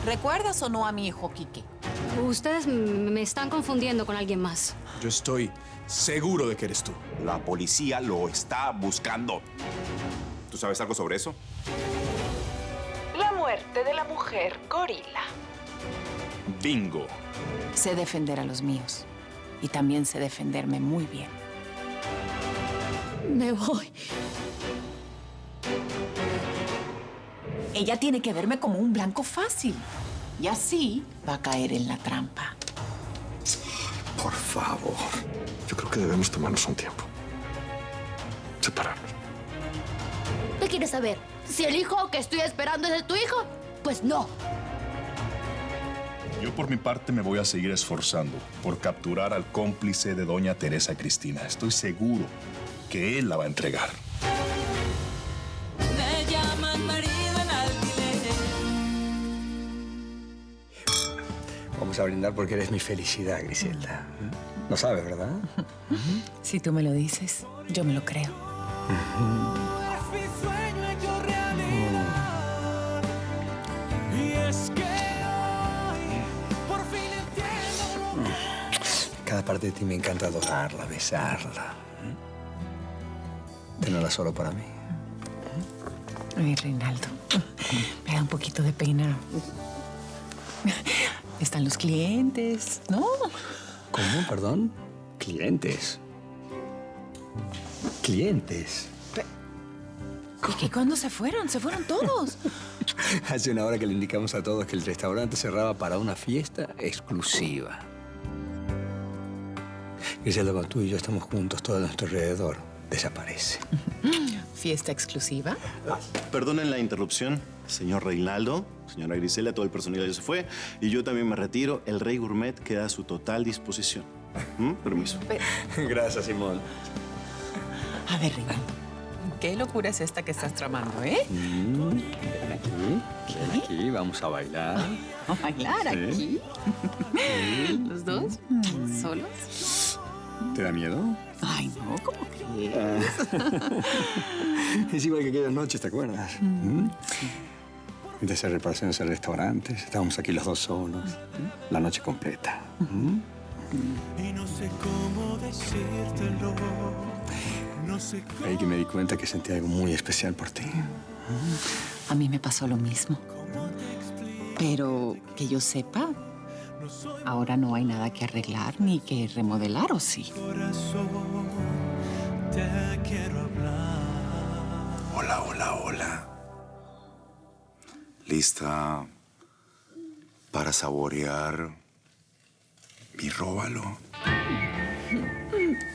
¿Recuerdas o no a mi hijo Quique? Ustedes me están confundiendo con alguien más. Yo estoy seguro de que eres tú. La policía lo está buscando. ¿Tú sabes algo sobre eso? La muerte de la mujer gorila. Bingo. Sé defender a los míos. Y también sé defenderme muy bien. Me voy. Ella tiene que verme como un blanco fácil. Y así va a caer en la trampa. Por favor. Yo creo que debemos tomarnos un tiempo. Separarnos. ¿Qué quieres saber? Si el hijo que estoy esperando es de tu hijo, pues no. Yo por mi parte me voy a seguir esforzando por capturar al cómplice de doña Teresa Cristina. Estoy seguro que él la va a entregar. Me llaman marido en alquiler. Vamos a brindar porque eres mi felicidad, Griselda. Lo sabes, ¿verdad? Si tú me lo dices, yo me lo creo. Es mi sueño hecho realidad. Y es que hoy por fin entiendo. Cada parte de ti me encanta adorarla, besarla. Tenerla solo para mí. Ay, Reinaldo, me da un poquito de pena. Están los clientes, ¿no? ¿Cómo? Perdón. Clientes. Clientes. ¿Y que cuándo se fueron? Se fueron todos. Hace una hora que le indicamos a todos que el restaurante cerraba para una fiesta exclusiva. Griselda, cuando tú y yo estamos juntos, todo a nuestro alrededor desaparece. ¿Fiesta exclusiva? Perdonen la interrupción, señor Reinaldo, señora Griselda, todo el personal ya se fue y yo también me retiro. El Rey Gourmet queda a su total disposición. Permiso. Gracias, Simón. A ver, Reinaldo, ¿qué locura es esta que estás tramando, eh? Ven aquí, vamos a bailar. ¿A bailar Sí. aquí? ¿Los dos? ¿Solos? ¿Te da miedo? Ay, no, ¿cómo crees? Es igual que aquellas noches, ¿te acuerdas? De hacer reparaciones en restaurantes. Estábamos aquí los dos solos. La noche completa. Y no sé cómo decírtelo. No sé cómo. Ahí que me di cuenta que sentía algo muy especial por ti. A mí me pasó lo mismo. Pero que yo sepa, ahora no hay nada que arreglar ni que remodelar, ¿o sí? Corazón, te quiero hablar. Hola, hola, hola. ¿Lista para saborear mi róbalo?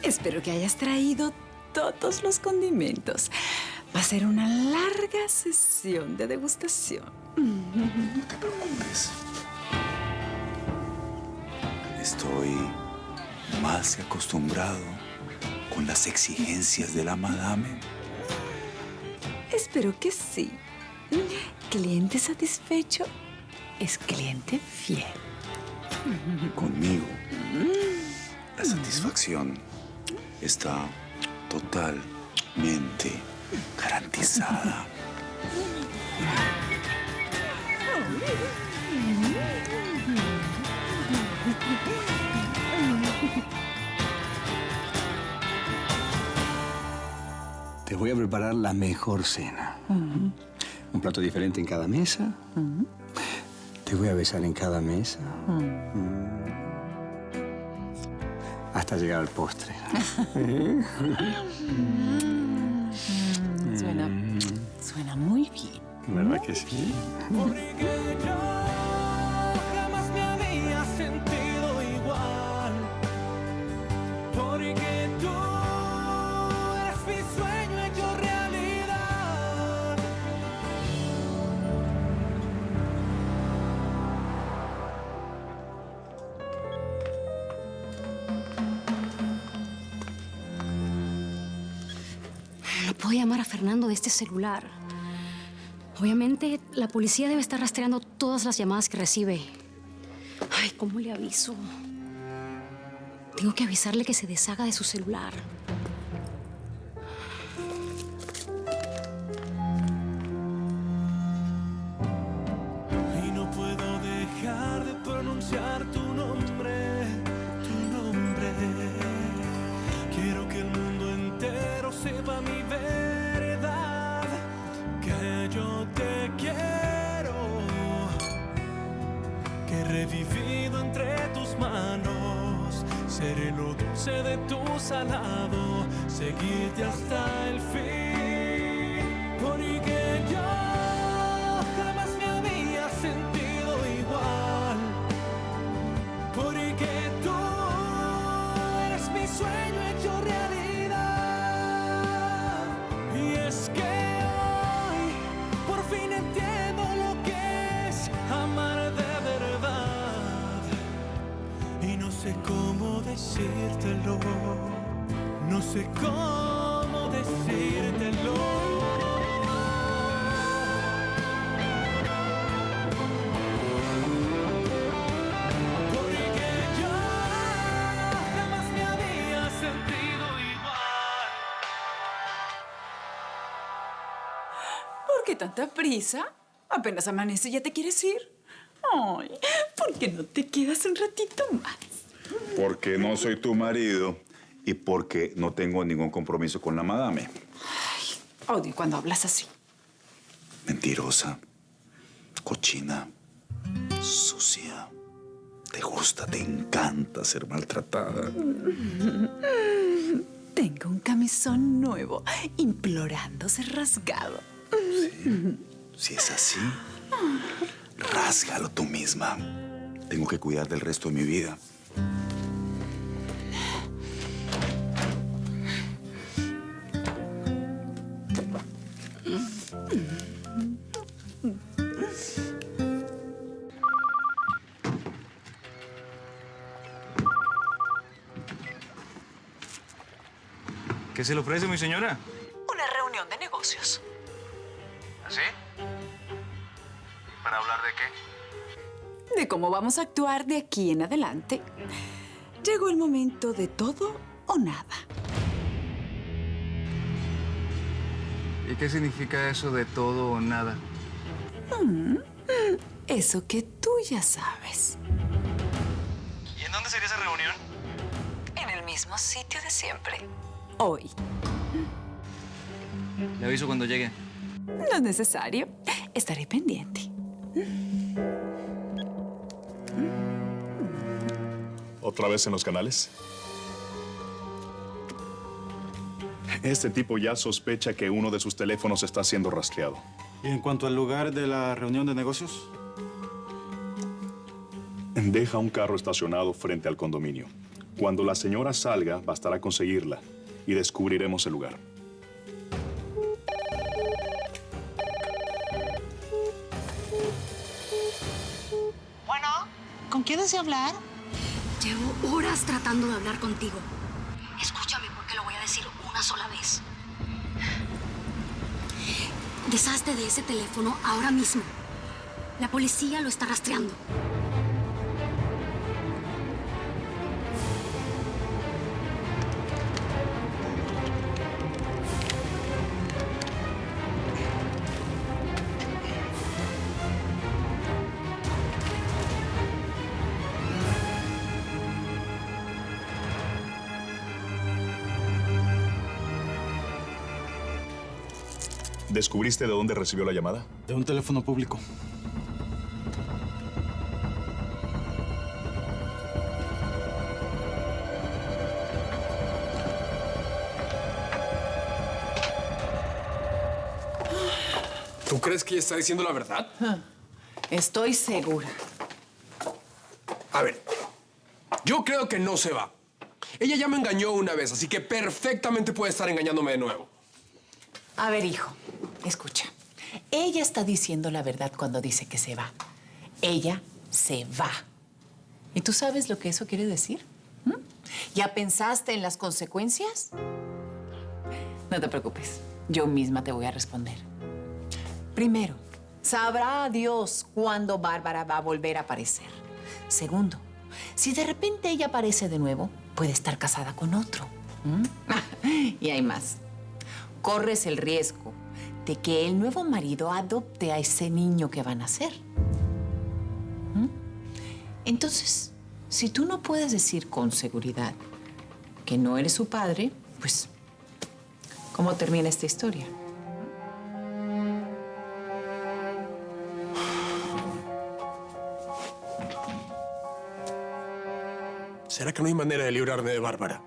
Espero que hayas traído todos los condimentos. Va a ser una larga sesión de degustación. No te preocupes. Estoy más que acostumbrado con las exigencias de la madame. Espero que sí. Cliente satisfecho es cliente fiel. Conmigo, la satisfacción está totalmente garantizada. Te voy a preparar la mejor cena. Un plato diferente en cada mesa. Te voy a besar en cada mesa. Hasta llegar al postre. Suena muy bien. ¿Verdad que sí? Porque yo jamás me había sentido igual. Porque tú eres mi sueño hecho realidad. No puedo llamar a Fernando de este celular. Obviamente, la policía debe estar rastreando todas las llamadas que recibe. Ay, ¿cómo le aviso? Tengo que avisarle que se deshaga de su celular. Y no puedo sé de tu salado, seguirte hasta el fin. Porque yo jamás me había sentido igual. Porque tú eres mi sueño hecho realidad. Y es que hoy por fin entiendo lo que es amar de verdad. Y no sé cómo decírtelo, no sé cómo decírtelo. Porque yo jamás me había sentido igual. ¿Por qué tanta prisa? Apenas amanece y ya te quieres ir. Ay, ¿por qué no te quedas un ratito más? Porque no soy tu marido y porque no tengo ningún compromiso con la madame. Odio cuando hablas así. Mentirosa, cochina, sucia. Te gusta, te encanta ser maltratada. Tengo un camisón nuevo, implorando ser rasgado. Si es así, rásgalo tú misma. Tengo que cuidar del resto de mi vida. ¿Qué se le ofrece, mi señora? Una reunión de negocios. ¿Así? ¿Para hablar de qué? De cómo vamos a actuar de aquí en adelante. Llegó el momento de todo o nada. ¿Y qué significa eso de todo o nada? Eso que tú ya sabes. ¿Y en dónde sería esa reunión? En el mismo sitio de siempre. Hoy. Le aviso cuando llegue. No es necesario. Estaré pendiente. ¿Otra vez en los canales? Este tipo ya sospecha que uno de sus teléfonos está siendo rastreado. ¿Y en cuanto al lugar de la reunión de negocios? Deja un carro estacionado frente al condominio. Cuando la señora salga, bastará conseguirla y descubriremos el lugar. Bueno, ¿con quién desea hablar? Llevo horas tratando de hablar contigo. Escúchame porque lo voy a decir una sola vez. Deshazte de ese teléfono ahora mismo. La policía lo está rastreando. ¿Descubriste de dónde recibió la llamada? De un teléfono público. ¿Tú crees que ella está diciendo la verdad? Estoy segura. A ver, yo creo que no se va. Ella ya me engañó una vez, así que perfectamente puede estar engañándome de nuevo. A ver, hijo, escucha. Ella está diciendo la verdad cuando dice que se va. Ella se va. ¿Y tú sabes lo que eso quiere decir? ¿Ya pensaste en las consecuencias? No te preocupes. Yo misma te voy a responder. Primero, sabrá Dios cuándo Bárbara va a volver a aparecer. Segundo, si de repente ella aparece de nuevo, puede estar casada con otro. Y hay más. Corres el riesgo de que el nuevo marido adopte a ese niño que van a nacer. Entonces, si tú no puedes decir con seguridad que no eres su padre, pues, ¿cómo termina esta historia? ¿Será que no hay manera de librarme de Bárbara?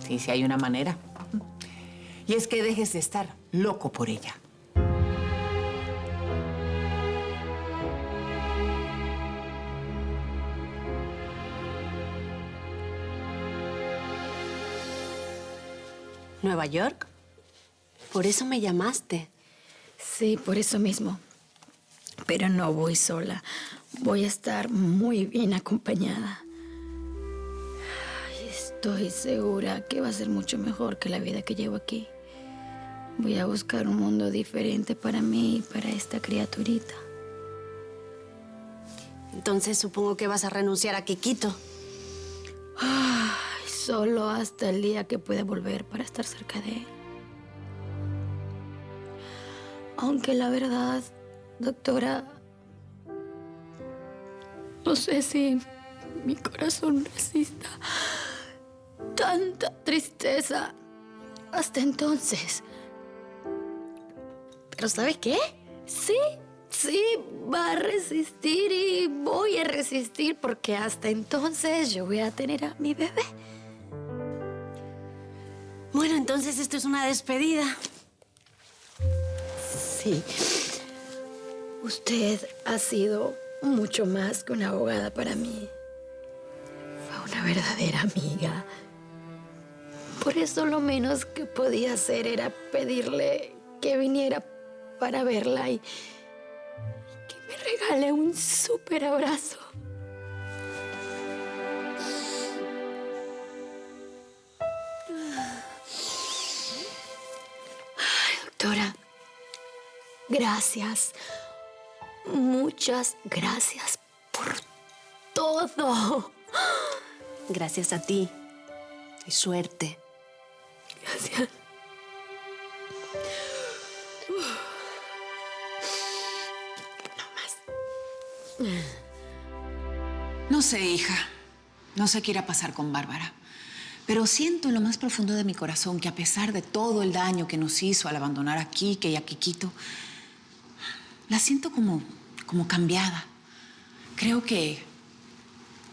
Sí, sí hay una manera. Y es que dejes de estar loco por ella. ¿Nueva York? ¿Por eso me llamaste? Sí, por eso mismo. Pero no voy sola. Voy a estar muy bien acompañada. Ay, estoy segura que va a ser mucho mejor que la vida que llevo aquí. Voy a buscar un mundo diferente para mí y para esta criaturita. Entonces supongo que vas a renunciar a Kikito. Ay, solo hasta el día que pueda volver para estar cerca de él. Aunque la verdad, doctora, no sé si mi corazón resista tanta tristeza hasta entonces. Pero ¿sabe qué? Sí, va a resistir y voy a resistir porque hasta entonces yo voy a tener a mi bebé. Bueno, entonces esto es una despedida. Sí. Usted ha sido mucho más que una abogada para mí. Fue una verdadera amiga. Por eso lo menos que podía hacer era pedirle que viniera para verla y que me regale un súper abrazo. Ay, doctora, gracias. Muchas gracias por todo. Gracias a ti. Y suerte. Gracias. No sé, hija. No sé qué irá a pasar con Bárbara. Pero siento en lo más profundo de mi corazón que a pesar de todo el daño que nos hizo al abandonar a Kike y a Kikito, la siento como cambiada. Creo que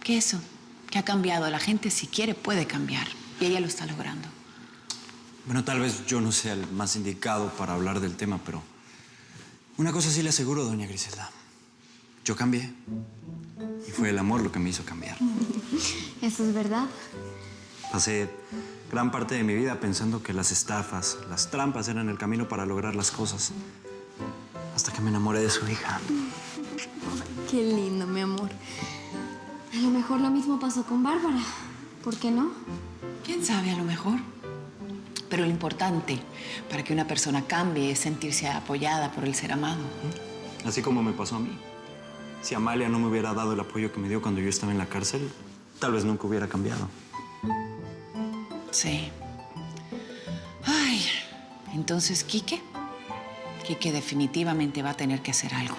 eso, que ha cambiado. La gente, si quiere, puede cambiar. Y ella lo está logrando. Bueno, tal vez yo no sea el más indicado para hablar del tema, pero una cosa sí le aseguro, doña Griselda. Yo cambié. Y fue el amor lo que me hizo cambiar. ¿Eso es verdad? Pasé gran parte de mi vida pensando que las estafas, las trampas eran el camino para lograr las cosas. Hasta que me enamoré de su hija. Qué lindo, mi amor. A lo mejor lo mismo pasó con Bárbara. ¿Por qué no? ¿Quién sabe? A lo mejor. Pero lo importante para que una persona cambie es sentirse apoyada por el ser amado. Así como me pasó a mí. Si Amalia no me hubiera dado el apoyo que me dio cuando yo estaba en la cárcel, tal vez nunca hubiera cambiado. Sí. Ay, entonces, Quique definitivamente va a tener que hacer algo.